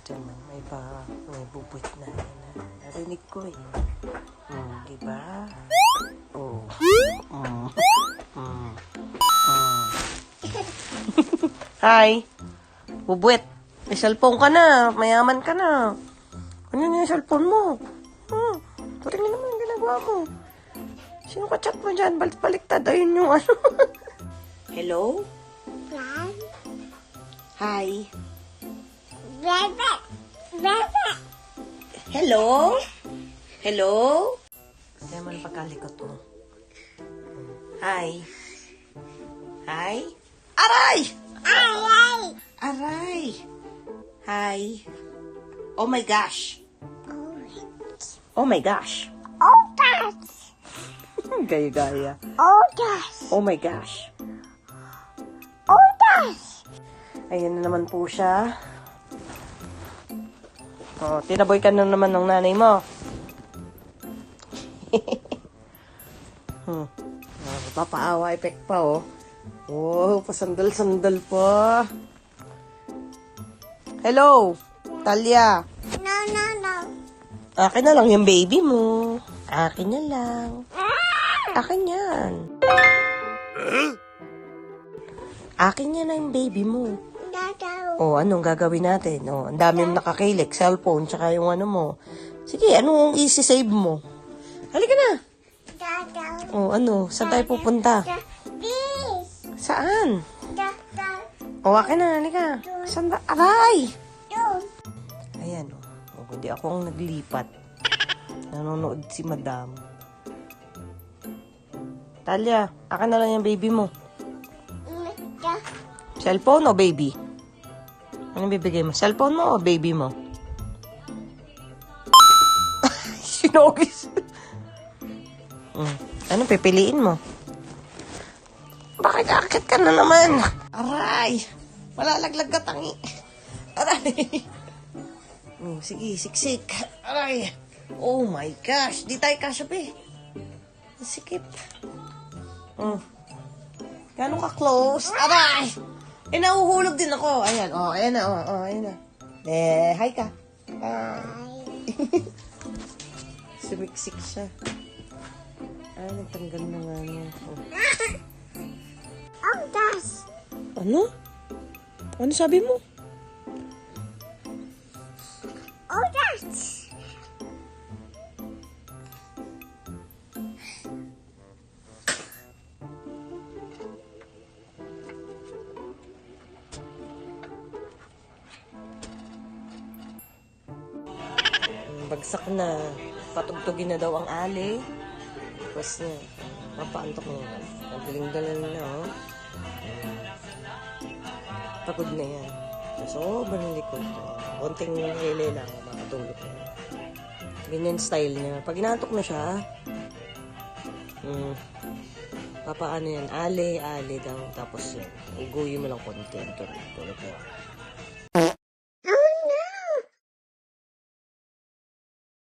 Diyan, may bubut na. Narinig ko eh. Diba? Oh. Hi. Bubuet. May cellphone ka na. Mayaman ka na. Ano yung cellphone mo? Tingnan naman yung ginagawa mo. Sino ka chat mo dyan? Baliktad. Ayun yung ano. Hello? Hi. Hello? Hello? Kaya man pagkalikot mo. Hi. Hi? Aray! Aray! Hi. Oh my gosh. Oh my gosh. Gaya-gaya. Oh my gosh. Ayan na naman po siya. Oh, tinaboy ka na naman ng nanay mo. Papaawa effect pa, oh. Oh, pasandal-sandal pa. Hello, Talia. No. Akin na lang yung baby mo. Akin na lang. Akin yan. Akin yan na yung baby mo. Oh, anong gagawin natin? Oh, ang dami mong nakakilik, cellphone, tsaka yung ano mo. Sige, anong isi-save mo? Halika na. Oh, ano? Saan tayo pupunta? Saan? Oh, akin na, halika. Saan ba? Aray! Ayan, oh. Oh, hindi ako ang naglipat. Nanonood si madam. Talia, akin na lang yung baby mo. Cellphone o baby? Anong bibigay mo? Cellphone mo o baby mo? Sinogis. Anong pipiliin mo? Bakit akit ka na naman? Aray! Malalaglag ka tangi. Aray! Sige, siksik. Aray! Oh my gosh! Di tayo kasabi. Sikip. Gano'n ka close? Aray! Nahuhulog din ako. Ayan, oh, ayan na, oh, ayan na. Hi ka. Hi. Sumiksik siya. Nagtanggal na nga niya. Ano? Ano sabi mo? Bagsak na. Patugtugin na daw ang ali. Tapos na. Mapaantok na. Magaling-galing na, oh. Pagod na yan. Sobrang likod. Konting hele lang. Makatulog na. Ganyan style niya. Pag inaantok na siya, papaano yan? Ali daw. Tapos yun. Uguyin mo lang konti. Tulog na.